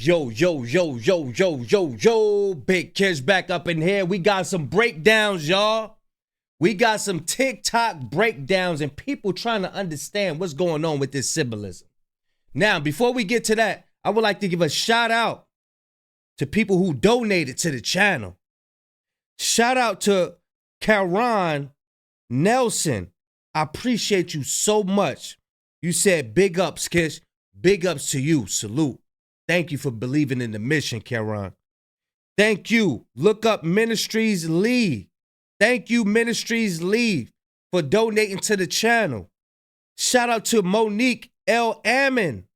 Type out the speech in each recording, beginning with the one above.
Yo, yo, yo, yo, yo, yo, yo. Big Kids back up in here. We got some breakdowns, y'all. We got some TikTok breakdowns and people trying to understand what's going on with this symbolism. Now, before we get to that, I would like to give a shout out to people who donated to the channel. Shout out to Karan Nelson. I appreciate you so much. You said big ups, Kish. Big ups to you. Salute. Thank you for believing in the mission, Karan. Thank you. Look up Ministries Lead. Thank you, Ministries Lead, for donating to the channel. Shout out to Monique L. Ammon.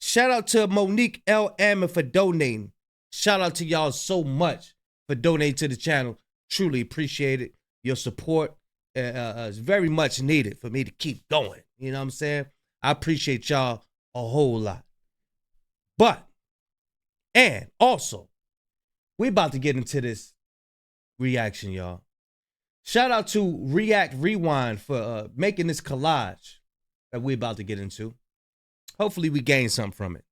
Shout out to Monique L. Ammon for donating. Shout out to y'all so much for donating to the channel. Truly appreciate it. Your support is very much needed for me to keep going. You know what I'm saying? I appreciate y'all a whole lot. But, and also, we about to get into this reaction, y'all. Shout out to React Rewind for making this collage that we about to get into. Hopefully we gain something from it.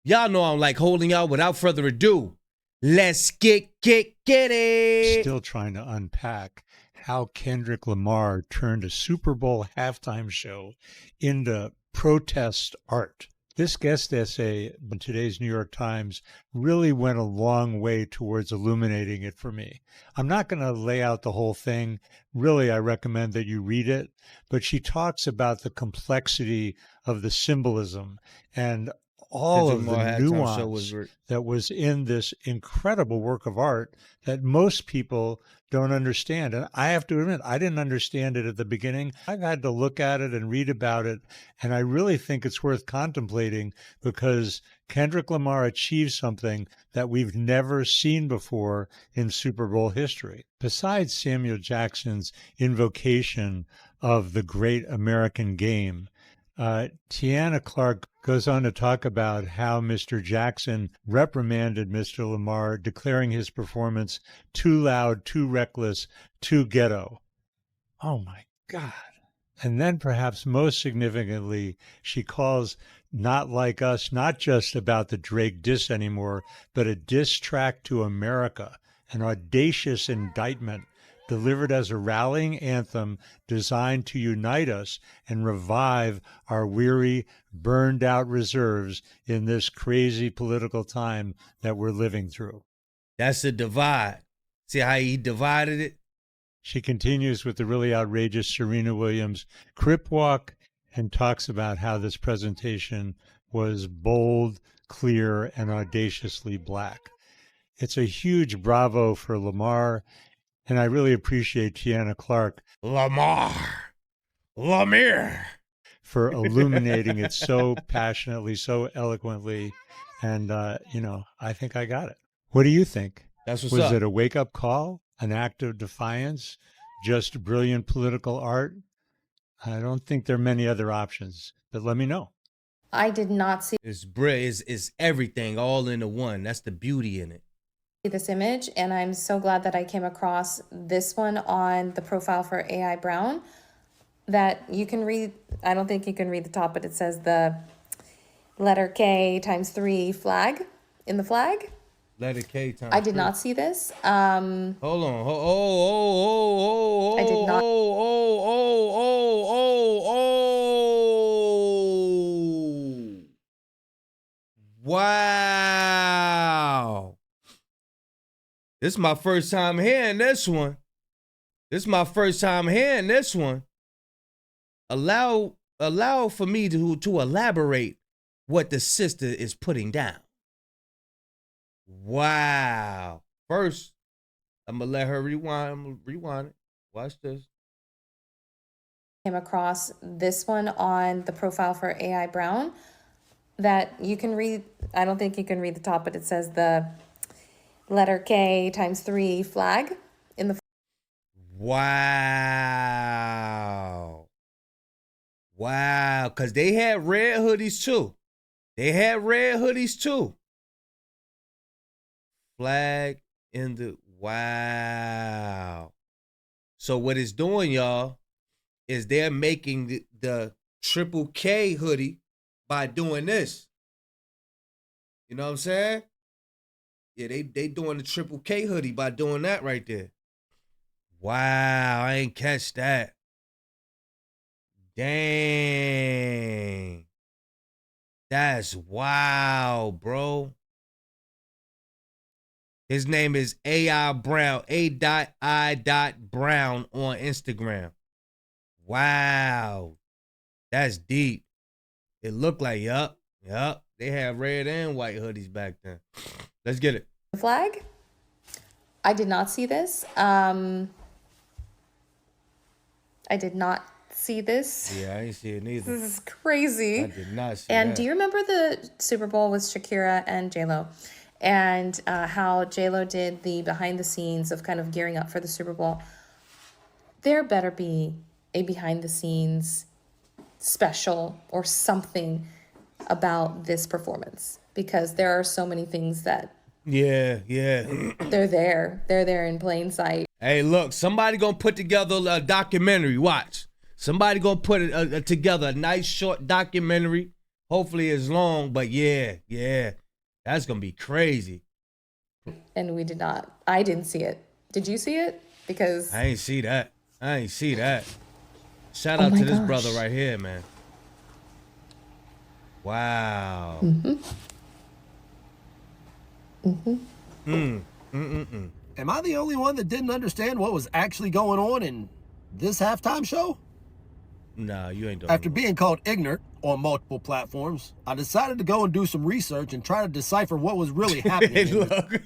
Y'all know I'm like holding y'all. Without further ado, let's get it. Still trying to unpack how Kendrick Lamar turned a Super Bowl halftime show into protest art. This guest essay in today's New York Times really went a long way towards illuminating it for me. I'm not going to lay out the whole thing. Really, I recommend that you read it. But she talks about the complexity of the symbolism and all of the nuance that was in this incredible work of art that most people don't understand. And I have to admit, I didn't understand it at the beginning. I've had to look at it and read about it. And I really think it's worth contemplating because Kendrick Lamar achieved something that we've never seen before in Super Bowl history. Besides Samuel Jackson's invocation of the great American game, Tiana Clark goes on to talk about how Mr. Jackson reprimanded Mr. Lamar, declaring his performance too loud, too reckless, too ghetto. Oh my God. And then perhaps most significantly, she calls Not Like Us not just about the Drake diss anymore, but a diss track to America, an audacious indictment delivered as a rallying anthem designed to unite us and revive our weary, burned-out reserves in this crazy political time that we're living through. That's a divide. See how he divided it? She continues with the really outrageous Serena Williams Crip Walk and talks about how this presentation was bold, clear, and audaciously black. It's a huge bravo for Lamar. And I really appreciate Tiana Clark, Lamar, for illuminating it so passionately, so eloquently. And, I think I got it. What do you think? That's what's up. Was it a wake-up call, an act of defiance, just brilliant political art? I don't think there are many other options, but let me know. I did not see It's everything all into one. That's the beauty in it. This image, and I'm so glad that I came across this one on the profile for AI Brown that you can read. I don't think you can read the top, but it says the letter K times 3 flag in the flag. Letter K times I did 3. not see this. Hold on. Oh. I did not. Wow. This is my first time hearing this one. Allow for me to elaborate what the sister is putting down. Wow. First, I'm going to let her rewind. I'm going to rewind it. Watch this. Came across this one on the profile for AI Brown that you can read. I don't think you can read the top, but it says the letter K times 3 flag in the. Wow. Because they had red hoodies too. Flag in the. Wow. So what it's doing, y'all, is they're making the triple K hoodie by doing this. You know what I'm saying? Yeah, they doing the Triple K hoodie by doing that right there. Wow, I ain't catch that. Dang. That's wow, bro. His name is AI Brown, A.I. on Instagram. Wow. That's deep. It looked like, yup. They had red and white hoodies back then. Let's get it. Flag. I did not see this. I did not see this. Yeah, I ain't see it neither. This is crazy. I did not see And that. do you remember the Super Bowl with Shakira and J-Lo? And how J-Lo did the behind the scenes of kind of gearing up for the Super Bowl? There better be a behind the scenes special or something about this performance, because there are so many things that Yeah. they're there in plain sight. Hey, look, somebody gonna put together a documentary. Watch. Somebody gonna put it together a nice short documentary. Hopefully it's long, but yeah. That's gonna be crazy. And I didn't see it. Did you see it? Because I ain't see that. Shout Oh out my to this gosh. brother right here, man. Wow. Am I the only one that didn't understand what was actually going on in this halftime show? Nah, you ain't doing After being called ignorant on multiple platforms, I decided to go and do some research and try to decipher what was really happening. Hey, look.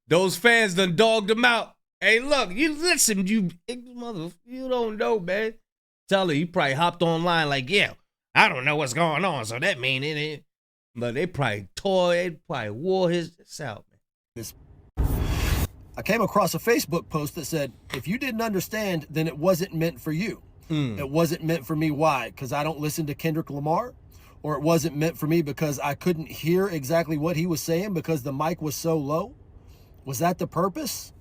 Those fans done dogged him out. Hey, look, you listen, you mother, you don't know, man. Tell her, he probably hopped online like, yeah, I don't know what's going on, so that mean it ain't. But they probably wore his out, man. I came across a Facebook post that said, if you didn't understand, then it wasn't meant for you. It wasn't meant for me. Why? Because I don't listen to Kendrick Lamar? Or it wasn't meant for me because I couldn't hear exactly what he was saying because the mic was so low? Was that the purpose?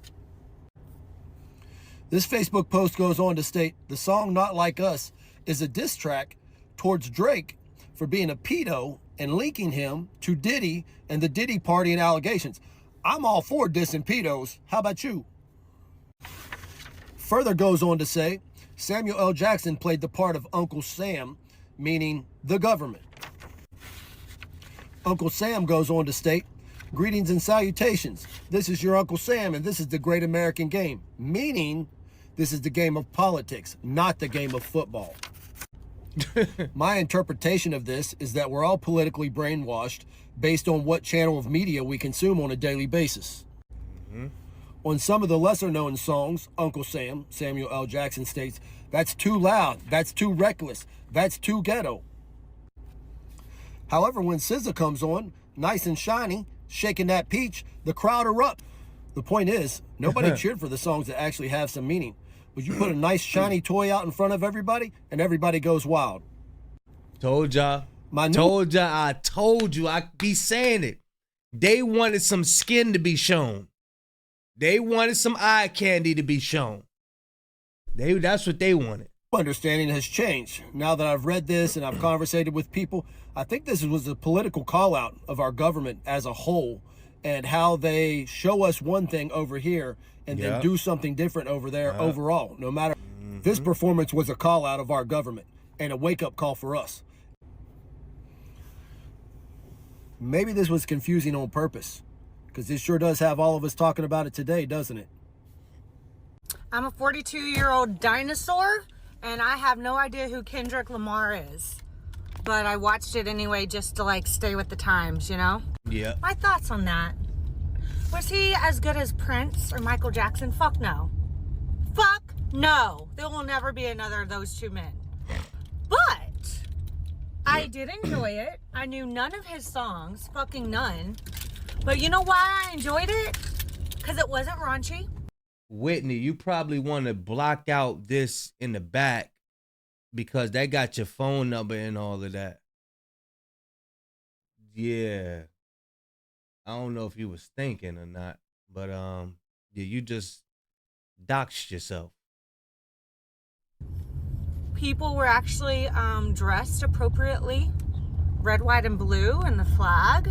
This Facebook post goes on to state, the song Not Like Us is a diss track towards Drake for being a pedo and linking him to Diddy and the Diddy party and allegations. I'm all for dissing pedos. How about you? Further goes on to say, Samuel L. Jackson played the part of Uncle Sam, meaning the government. Uncle Sam goes on to state, greetings and salutations. This is your Uncle Sam, and this is the great American game, meaning this is the game of politics, not the game of football. My interpretation of this is that we're all politically brainwashed based on what channel of media we consume on a daily basis. On some of the lesser known songs, Uncle Sam, Samuel L. Jackson states, that's too loud, that's too reckless, that's too ghetto. However, when SZA comes on, nice and shiny, shaking that peach, the crowd erupt. The point is, nobody cheered for the songs that actually have some meaning. But you put a nice shiny toy out in front of everybody, and everybody goes wild. Told y'all. I told you. I be saying it. They wanted some skin to be shown. They wanted some eye candy to be shown. That's what they wanted. Understanding has changed. Now that I've read this and I've conversated with people, I think this was a political call out of our government as a whole and how they show us one thing over here and then do something different over there overall. No matter, this performance was a call out of our government and a wake up call for us. Maybe this was confusing on purpose, because this sure does have all of us talking about it today, doesn't it? I'm a 42-year-old dinosaur, and I have no idea who Kendrick Lamar is. But I watched it anyway just to, like, stay with the times, you know? Yeah. My thoughts on that. Was he as good as Prince or Michael Jackson? Fuck no. Fuck no. There will never be another of those two men. But I did enjoy it. I knew none of his songs. Fucking none. But you know why I enjoyed it? Because it wasn't raunchy. Whitney, you probably want to block out this in the back because that got your phone number and all of that. Yeah. I don't know if you was thinking or not, but yeah, you just doxed yourself. People were actually dressed appropriately. red, white, and blue and the flag.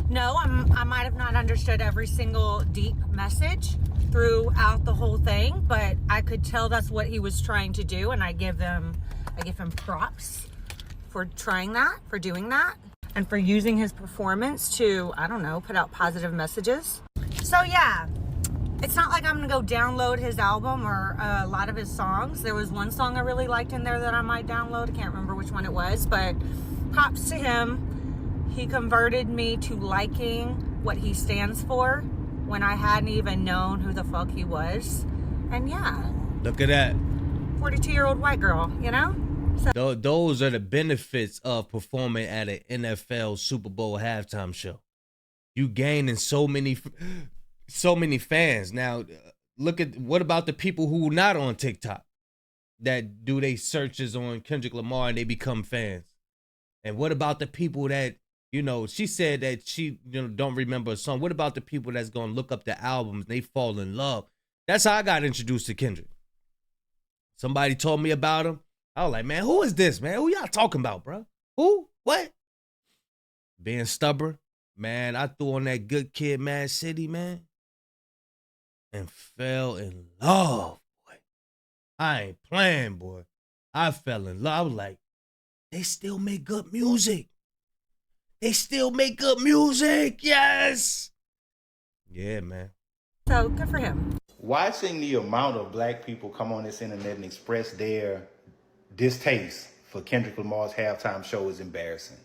No, I might have not understood every single deep message throughout the whole thing, but I could tell that's what he was trying to do, and I give him props for trying that, for doing that, and for using his performance to, I don't know, put out positive messages. So yeah, it's not like I'm gonna go download his album or a lot of his songs. There was one song I really liked in there that I might download. I can't remember which one it was, but props to him. He converted me to liking what he stands for when I hadn't even known who the fuck he was. And yeah. Look at that. 42-year-old white girl, you know? So Those are the benefits of performing at an NFL Super Bowl halftime show. You gaining so many fans. Now, look at, what about the people who are not on TikTok that do they searches on Kendrick Lamar and they become fans? And what about the people that, you know, she said that she, you know, don't remember a song. What about the people that's going to look up the albums and they fall in love? That's how I got introduced to Kendrick. Somebody told me about him. I was like, man, who is this, man? Who y'all talking about, bro? Who? What? Being stubborn. Man, I threw on that Good Kid, Mad City, man, and fell in love, boy. I ain't playing, boy. I fell in love. I was like, they still make good music. They still make good music. Yes. Yeah, man. So good for him. Watching the amount of black people come on this internet and express their distaste for Kendrick Lamar's halftime show is embarrassing.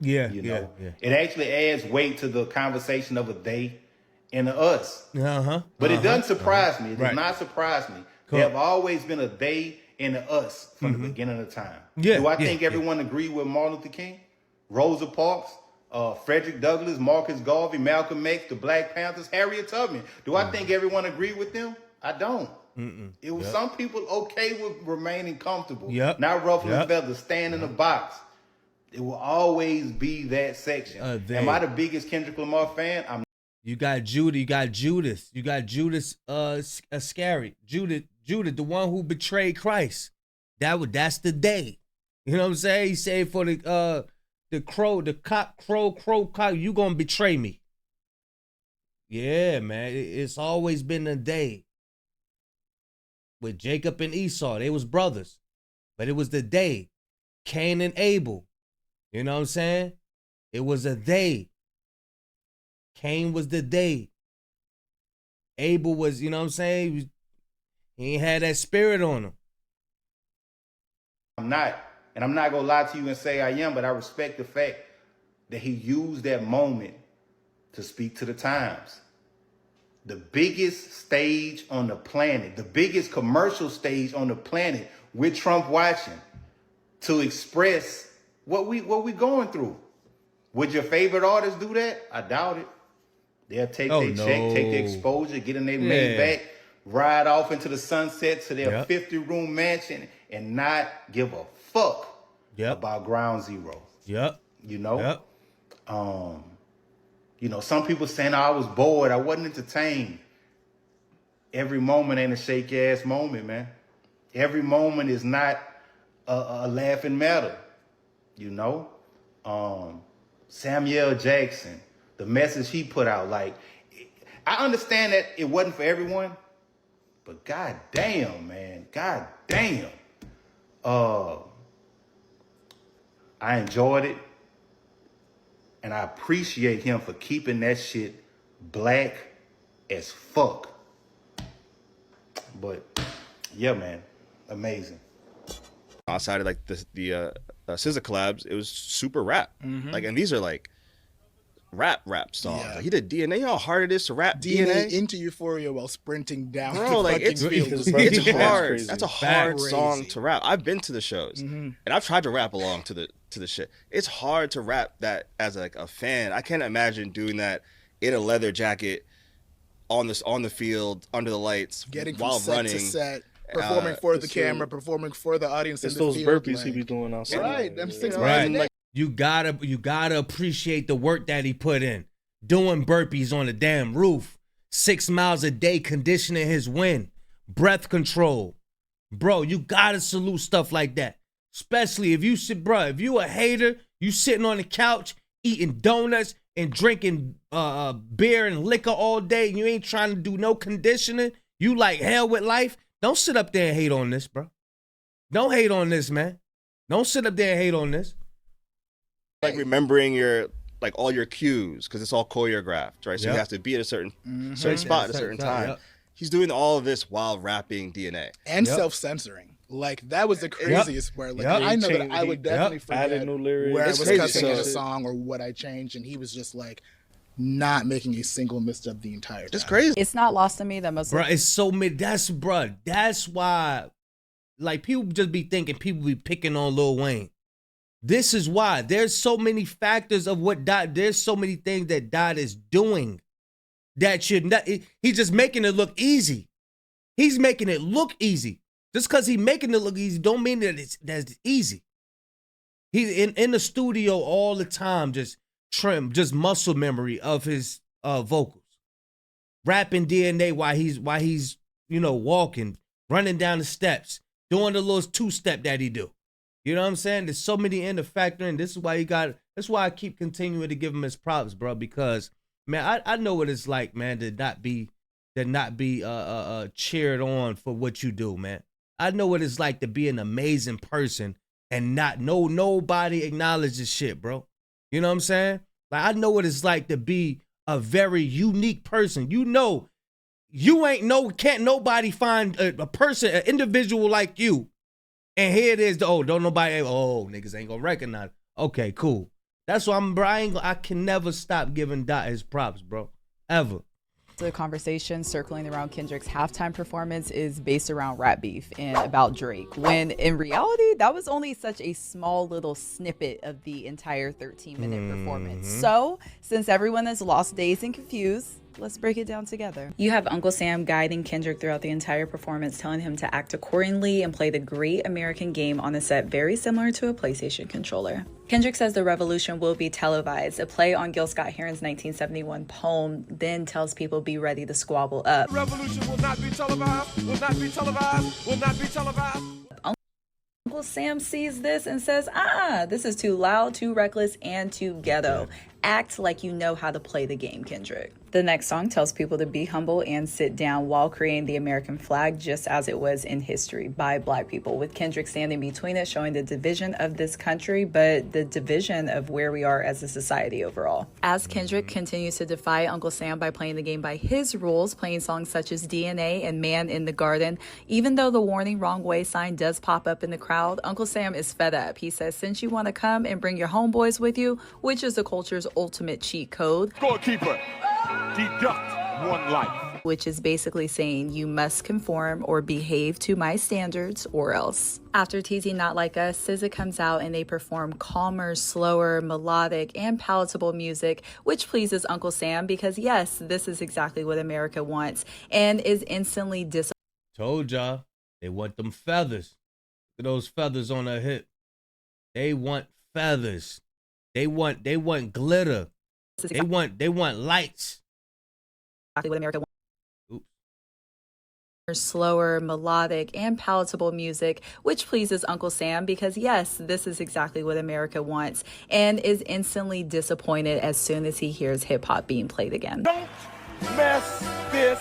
Yeah, You know, yeah. it actually adds weight to the conversation of a they and a us. Uh-huh. But it doesn't surprise me. It does Right. not surprise me. Cool. There have always been a they and a us from the beginning of time. Yeah, Do I yeah, think everyone agreed with Martin Luther King, Rosa Parks, Frederick Douglass, Marcus Garvey, Malcolm X, the Black Panthers, Harriet Tubman? Do I think everyone agreed with them? I don't. It was some people okay with remaining comfortable, not ruffling feathers, staying in a box. It will always be that section. Am I the biggest Kendrick Lamar fan? I'm. You got Judah, you got Judas, you got Judas Iscariot. Judah, the one who betrayed Christ. That's the day. You know what I'm saying? He said for the cock, you gonna betray me. Yeah, man. It's always been a day. With Jacob and Esau, they was brothers. But it was the day. Cain and Abel. You know what I'm saying? It was a day. Cain was the day. Abel was, you know what I'm saying? He ain't had that spirit on him. I'm not. And I'm not going to lie to you and say I am, but I respect the fact that he used that moment to speak to the times. The biggest stage on the planet, the biggest commercial stage on the planet with Trump watching, to express what we going through. Would your favorite artist do that? I doubt it. They'll take their check, take the exposure, get in their main back, ride off into the sunset to their 50-room mansion and not give a fuck about Ground Zero. You know? You know, some people saying, I was bored, I wasn't entertained. Every moment ain't a shake ass moment, man. Every moment is not a laughing matter. You know? Samuel Jackson, the message he put out, like, I understand that it wasn't for everyone, but god damn, man, god damn. I enjoyed it, and I appreciate him for keeping that shit black as fuck. But yeah, man, amazing. Outside of like the SZA collabs, it was super rap. Like, and these are like rap songs. Yeah. Like, he did DNA. You know how hard it is to rap DNA into Euphoria while sprinting down Bro, the like fucking it's field. hard. That's a hard Crazy. song to rap. I've been to the shows, and I've tried to rap along to the shit. It's hard to rap that as like a fan. I can't imagine doing that in a leather jacket on the field under the lights, Getting while from set running. to set, performing for the camera, performing for the audience. It's in the those field, burpees like, he be doing outside. Right, them 6 Right. months. You gotta appreciate the work that he put in. Doing burpees on the damn roof. 6 miles a day conditioning his wind. Breath control. Bro, you gotta salute stuff like that. Especially if you a hater, You sitting on the couch eating donuts and drinking beer and liquor all day, and you ain't trying to do no conditioning. You like hell with life. Don't sit up there and hate on this, bro. Don't hate on this, man. Don't sit up there and hate on this. Like remembering your like all your cues because it's all choreographed, right? So you have to be at a certain spot at a certain time. Yep. He's doing all of this while rapping DNA and self-censoring. Like that was the craziest part. Like I know that I would definitely forget where I was cussing in a song or what I changed, and he was just like not making a single misstep the entire time. It's crazy. It's not lost on me that most Bro, it's so many. That's why, like, people just be thinking people be picking on Lil Wayne. This is why. There's so many factors of what Dot, there's so many things that Dot is doing that should not, he's just making it look easy. He's making it look easy. Just because he's making it look easy don't mean that that's easy. He's in the studio all the time, just muscle memory of his vocals. Rapping DNA while he's walking, running down the steps, doing the little two-step that he do. You know what I'm saying? There's so many in the factor, and that's why I keep continuing to give him his props, bro, because man, I know what it's like, man, to not be cheered on for what you do, man. I know what it's like to be an amazing person and not nobody acknowledges shit, bro. You know what I'm saying? Like, I know what it's like to be a very unique person. Can't nobody find a person, an individual like you. And here it is, niggas ain't gonna recognize it. Okay, cool. That's why I can never stop giving Dot his props, bro. Ever. The conversation circling around Kendrick's halftime performance is based around rap beef and about Drake, when in reality, that was only such a small little snippet of the entire 13-minute performance. So, since everyone is lost, dazed, and confused, let's break it down together. You have Uncle Sam guiding Kendrick throughout the entire performance, telling him to act accordingly and play the great American game on a set very similar to a PlayStation controller. Kendrick says the revolution will be televised, a play on Gil Scott-Heron's 1971 poem, then tells people be ready to squabble up. The revolution will not be televised, will not be televised, will not be televised. Uncle Sam sees this and says, this is too loud, too reckless, and too ghetto. Act like you know how to play the game, Kendrick. The next song tells people to be humble and sit down while creating the American flag just as it was in history by Black people, with Kendrick standing between it, showing the division of this country, but the division of where we are as a society overall. As Kendrick continues to defy Uncle Sam by playing the game by his rules, playing songs such as DNA and Man in the Garden, even though the warning wrong way sign does pop up in the crowd, Uncle Sam is fed up. He says, since you want to come and bring your homeboys with you, which is the culture's ultimate cheat code, Scorekeeper, deduct one life. Which is basically saying you must conform or behave to my standards or else. After teasing Not Like Us, SZA comes out and they perform calmer, slower, melodic, and palatable music, which pleases Uncle Sam because yes, this is exactly what America wants and is instantly Told y'all, they want them feathers. Look at those feathers on her hip. They want feathers. They want glitter. They want lights. Exactly what America wants. Slower, melodic, and palatable music, which pleases Uncle Sam because yes, this is exactly what America wants and is instantly disappointed as soon as he hears hip hop being played again. Don't mess this.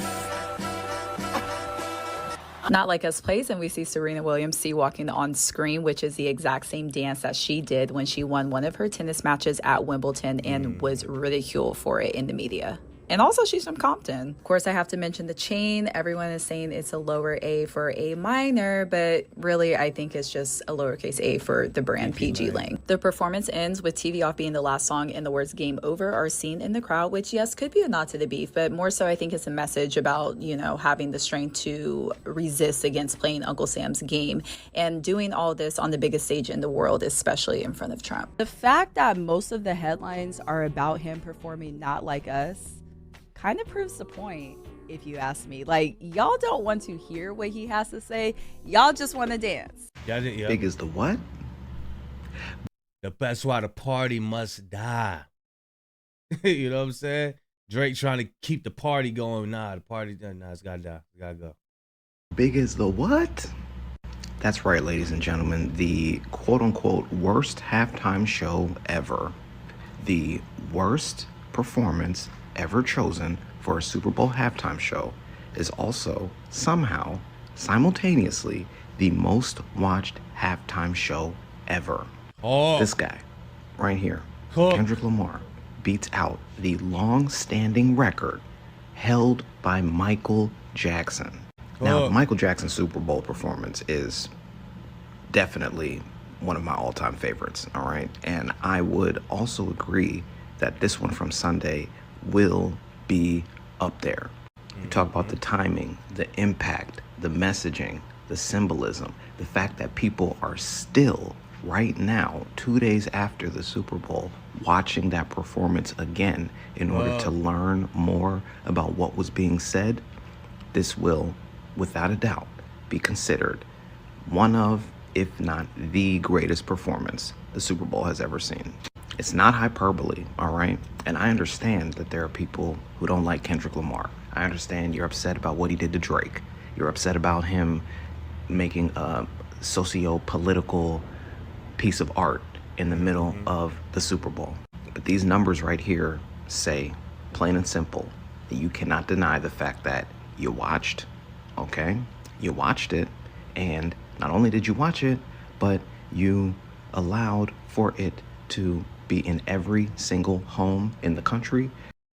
Not Like Us plays and we see Serena Williams walking on screen, which is the exact same dance that she did when she won one of her tennis matches at Wimbledon and was ridiculed for it in the media. And also, she's from Compton. Of course, I have to mention the chain. Everyone is saying it's a lower A for A minor, but really, I think it's just a lowercase a for the brand PG Lang. The performance ends with TV Off being the last song, and the words game over are seen in the crowd, which, yes, could be a nod to the beef, but more so, I think it's a message about, having the strength to resist against playing Uncle Sam's game and doing all this on the biggest stage in the world, especially in front of Trump. The fact that most of the headlines are about him performing Not Like Us kind of proves the point, if you ask me. Like, y'all don't want to hear what he has to say. Y'all just want to dance. Yeah. Big as the what? That's why the party must die. You know what I'm saying? Drake trying to keep the party going. Nah, it's gotta die. It's gotta go. Big as the what? That's right, ladies and gentlemen, the quote-unquote worst halftime show ever. The worst performance ever chosen for a Super Bowl halftime show is also somehow, simultaneously, the most watched halftime show ever. This guy, right here, Kendrick Lamar, beats out the long-standing record held by Michael Jackson. Now, Michael Jackson's Super Bowl performance is definitely one of my all-time favorites, all right? And I would also agree that this one from Sunday will be up there. You talk about the timing, the impact, the messaging, the symbolism, the fact that people are still, right now, 2 days after the Super Bowl, watching that performance again in order to learn more about what was being said. This will, without a doubt, be considered one of, if not the greatest performance the Super Bowl has ever seen. It's not hyperbole, all right? And I understand that there are people who don't like Kendrick Lamar. I understand you're upset about what he did to Drake. You're upset about him making a socio-political piece of art in the middle of the Super Bowl. But these numbers right here say, plain and simple, that you cannot deny the fact that you watched, okay? You watched it, and not only did you watch it, but you allowed for it to be in every single home in the country.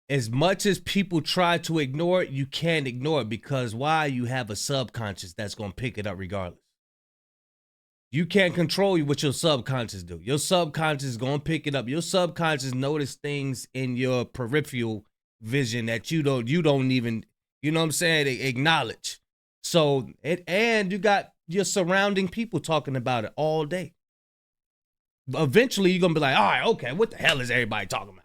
As much as people try to ignore it, you can't ignore it, because why? You have a subconscious that's going to pick it up regardless. You can't control what your subconscious do. Your subconscious is going to pick it up. Your subconscious notice things in your peripheral vision that you don't even, you know what I'm saying, acknowledge. So, and you got your surrounding people talking about it all day. Eventually, you're going to be like, all right, okay, what the hell is everybody talking about?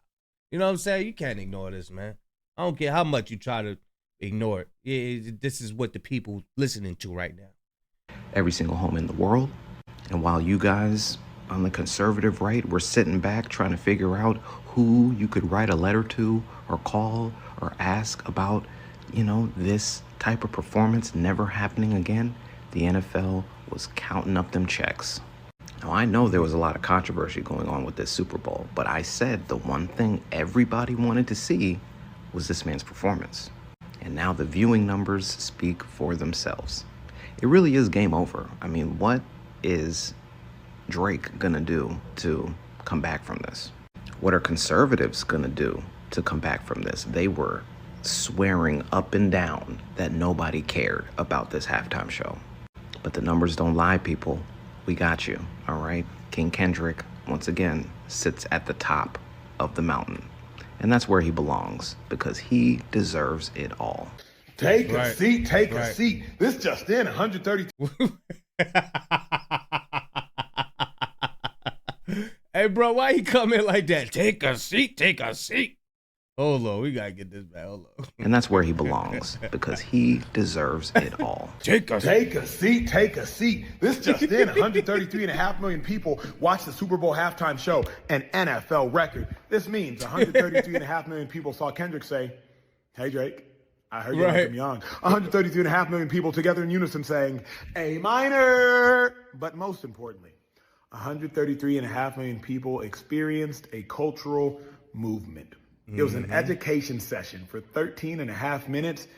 You know what I'm saying? You can't ignore this, man. I don't care how much you try to ignore it. This is what the people listening to right now. Every single home in the world. And while you guys on the conservative right were sitting back trying to figure out who you could write a letter to or call or ask about, you know, this type of performance never happening again, the NFL was counting up them checks. Now, I know there was a lot of controversy going on with this Super Bowl, but I said the one thing everybody wanted to see was this man's performance. And now the viewing numbers speak for themselves. It really is game over. I mean, what is Drake gonna do to come back from this? What are conservatives gonna do to come back from this? They were swearing up and down that nobody cared about this halftime show. But the numbers don't lie, people. We got you, all right? King Kendrick, once again, sits at the top of the mountain. And that's where he belongs, because he deserves it all. Take a seat, take a seat. This just in, 130. Hey, bro, why you come in like that? Take a seat, take a seat. Hold on, we gotta get this back. Hold on. And that's where he belongs, because he deserves it all. Take a seat, take a seat. This just in, 133.5 million people watched the Super Bowl halftime show, an NFL record. This means 133.5 million people saw Kendrick say, hey, Drake, I heard you like him young. 133.5 million people together in unison saying, A minor. But most importantly, 133.5 million people experienced a cultural movement. It was an education session for 13.5 minutes,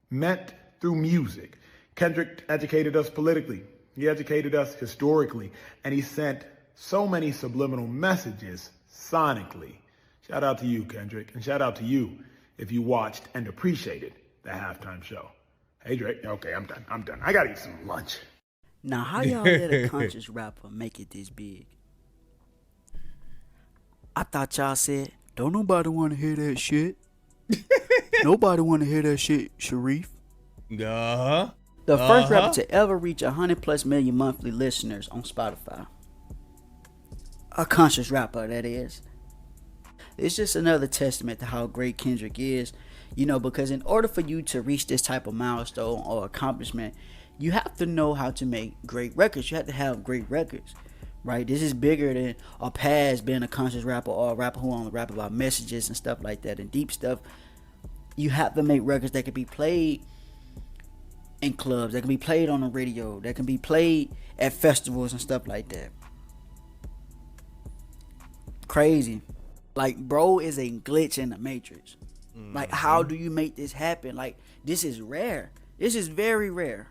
meant through music. Kendrick educated us politically. He educated us historically. And he sent so many subliminal messages sonically. Shout out to you, Kendrick. And shout out to you if you watched and appreciated the halftime show. Hey, Drake. Okay, I'm done. I gotta eat some lunch. Now, how y'all let a conscious rapper make it this big? I thought y'all said, don't nobody want to hear that shit. Nobody want to hear that shit, Sharif. Uh-huh. The first rapper to ever reach 100+ million monthly listeners on Spotify. A conscious rapper, that is. It's just another testament to how great Kendrick is. You know, because in order for you to reach this type of milestone or accomplishment, you have to know how to make great records. You have to have great records. Right, this is bigger than a past being a conscious rapper or a rapper who only rap about messages and stuff like that and deep stuff. You have to make records that can be played in clubs, that can be played on the radio, that can be played at festivals and stuff like that. Crazy. Like, bro is a glitch in the matrix. Like, how do you make this happen? Like, this is rare. This is very rare.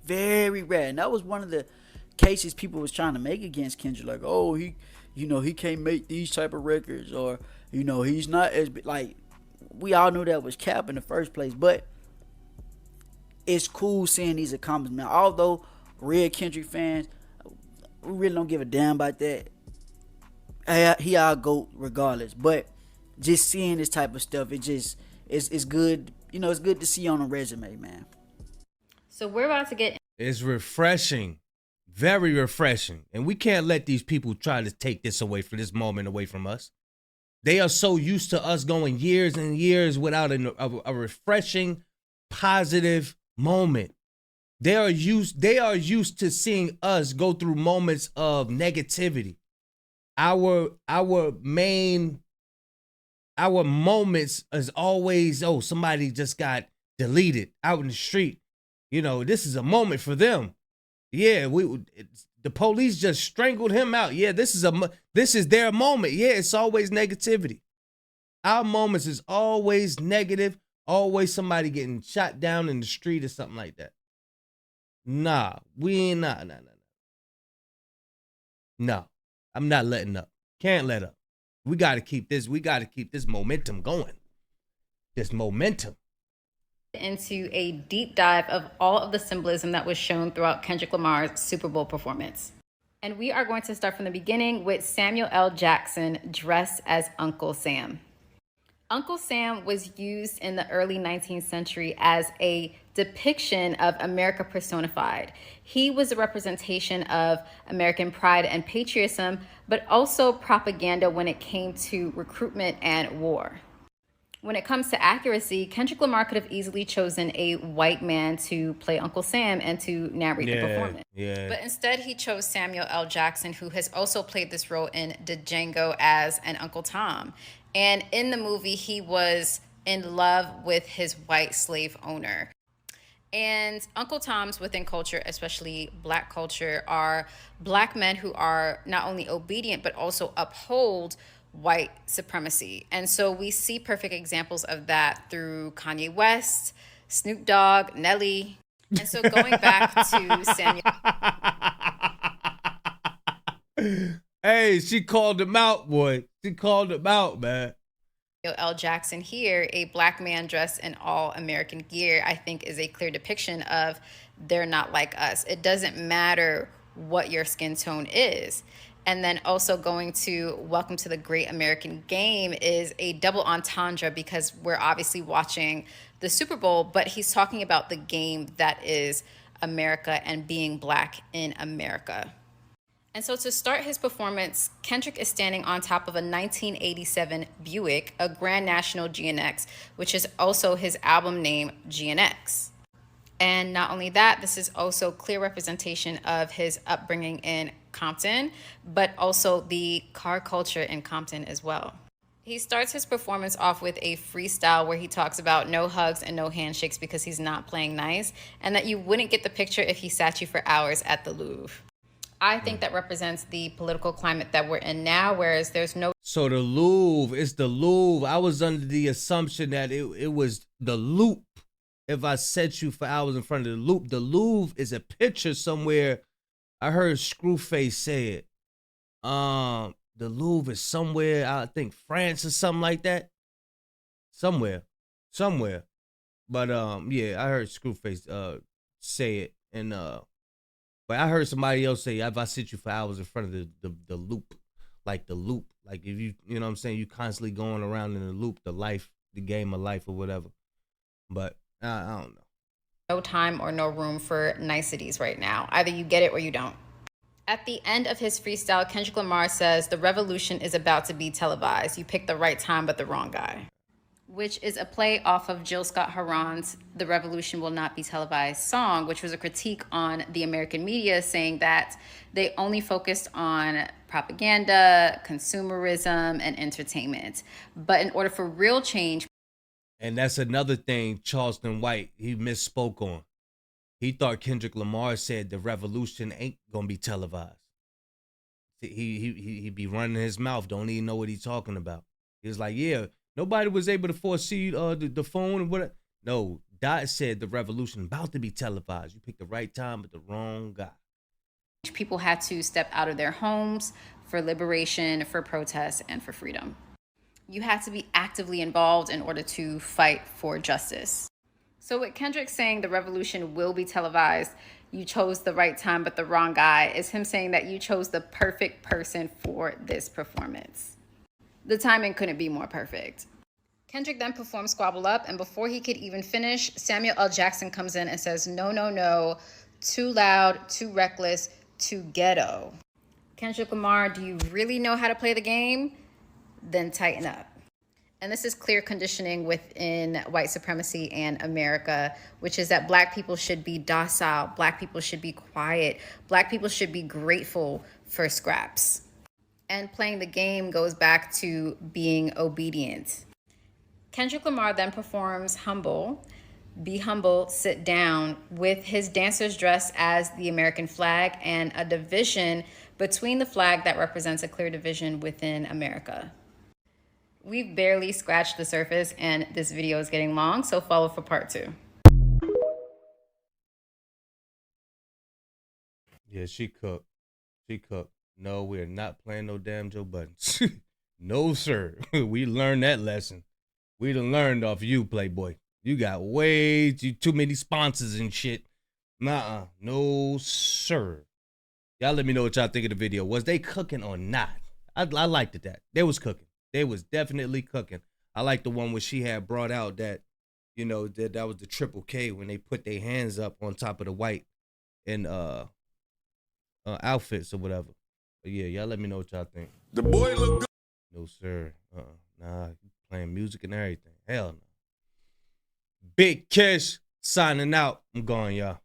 Very rare. And that was one of the cases people was trying to make against Kendrick. Like, oh, he can't make these type of records, or, he's not as, like, we all knew that was cap in the first place. But it's cool seeing these accomplishments. Although real Kendrick fans, we really don't give a damn about that. He our GOAT regardless. But just seeing this type of stuff, it's good. It's good to see on a resume, man. So we're about to get... It's refreshing. Very refreshing. And we can't let these people try to take this moment away from us. They are so used to us going years and years without a refreshing, positive moment. They are used to seeing us go through moments of negativity. Our moments is always, oh, somebody just got deleted out in the street. This is a moment for them. Yeah, the police just strangled him out. Yeah, this is their moment. Yeah, it's always negativity. Our moments is always negative. Always somebody getting shot down in the street or something like that. Nah, we ain't nah. No, I'm not letting up. Can't let up. We gotta keep this momentum going. This momentum. Into a deep dive of all of the symbolism that was shown throughout Kendrick Lamar's Super Bowl performance. And we are going to start from the beginning with Samuel L. Jackson dressed as Uncle Sam. Uncle Sam was used in the early 19th century as a depiction of America personified. He was a representation of American pride and patriotism, but also propaganda when it came to recruitment and war. When it comes to accuracy, Kendrick Lamar could have easily chosen a white man to play Uncle Sam and to narrate the performance. Yeah. But instead, he chose Samuel L. Jackson, who has also played this role in Django as an Uncle Tom. And in the movie, he was in love with his white slave owner. And Uncle Toms within culture, especially Black culture, are Black men who are not only obedient, but also uphold white supremacy. And so we see perfect examples of that through Kanye West, Snoop Dogg, Nelly. And so going back to Samuel. Hey, she called him out, boy. She called him out, man. L. Jackson here, a Black man dressed in all American gear, I think is a clear depiction of they're not like us. It doesn't matter what your skin tone is. And then also going to Welcome to the Great American Game is a double entendre because we're obviously watching the Super Bowl, but he's talking about the game that is America and being Black in America. And so to start his performance, Kendrick is standing on top of a 1987 Buick, a Grand National GNX, which is also his album name, GNX. And not only that, this is also clear representation of his upbringing in Compton, but also the car culture in Compton as well. He starts his performance off with a freestyle where he talks about no hugs and no handshakes because he's not playing nice, and that you wouldn't get the picture if he sat you for hours at the Louvre. I think that represents the political climate that we're in now, whereas there's no... So the Louvre, it's the Louvre. I was under the assumption that it was the Loop. If I set you for hours in front of the Louvre is a picture somewhere. I heard Screwface say it. The Louvre is somewhere, I think France or something like that. Somewhere. But yeah, I heard Screwface say it, and but I heard somebody else say, if I sit you for hours in front of the loop, like the loop, like if you know what I'm saying, you constantly going around in the loop, the game of life or whatever. But I don't know. No time or no room for niceties right now. Either you get it or you don't. At the end of his freestyle, Kendrick Lamar says, the revolution is about to be televised. You picked the right time, but the wrong guy. Which is a play off of Jill Scott Heron's The Revolution Will Not Be Televised song, which was a critique on the American media saying that they only focused on propaganda, consumerism, and entertainment. But in order for real change... And that's another thing Charleston White, he misspoke on. He thought Kendrick Lamar said the revolution ain't gonna be televised. He be running his mouth, don't even know what he's talking about. He was like, yeah, nobody was able to foresee the phone and what. No, Dot said the revolution about to be televised. You picked the right time but the wrong guy. People had to step out of their homes for liberation, for protest, and for freedom. You had to be actively involved in order to fight for justice. So with Kendrick saying the revolution will be televised, you chose the right time but the wrong guy, is him saying that you chose the perfect person for this performance. The timing couldn't be more perfect. Kendrick then performed Squabble Up, and before he could even finish, Samuel L. Jackson comes in and says, no, no, no, too loud, too reckless, too ghetto. Kendrick Lamar, do you really know how to play the game? Then tighten up. And this is clear conditioning within white supremacy and America, which is that Black people should be docile, Black people should be quiet, Black people should be grateful for scraps. And playing the game goes back to being obedient. Kendrick Lamar then performs Humble, Be Humble, Sit Down, with his dancers dressed as the American flag and a division between the flag that represents a clear division within America. We've barely scratched the surface and this video is getting long, so follow for part 2. Yeah, she cooked. She cooked. No, we're not playing no damn Joe Buttons. No, sir. We learned that lesson. We done learned off you, Playboy. You got way too many sponsors and shit. Nuh-uh. No, sir. Y'all let me know what y'all think of the video. Was they cooking or not? I liked it that. They was cooking. They was definitely cooking. I like the one where she had brought out that, you know, that was the Triple K when they put their hands up on top of the white in outfits or whatever. But yeah, y'all let me know what y'all think. The boy look good. No, sir. Nah, playing music and everything. Hell no. Big Kish signing out. I'm gone, y'all.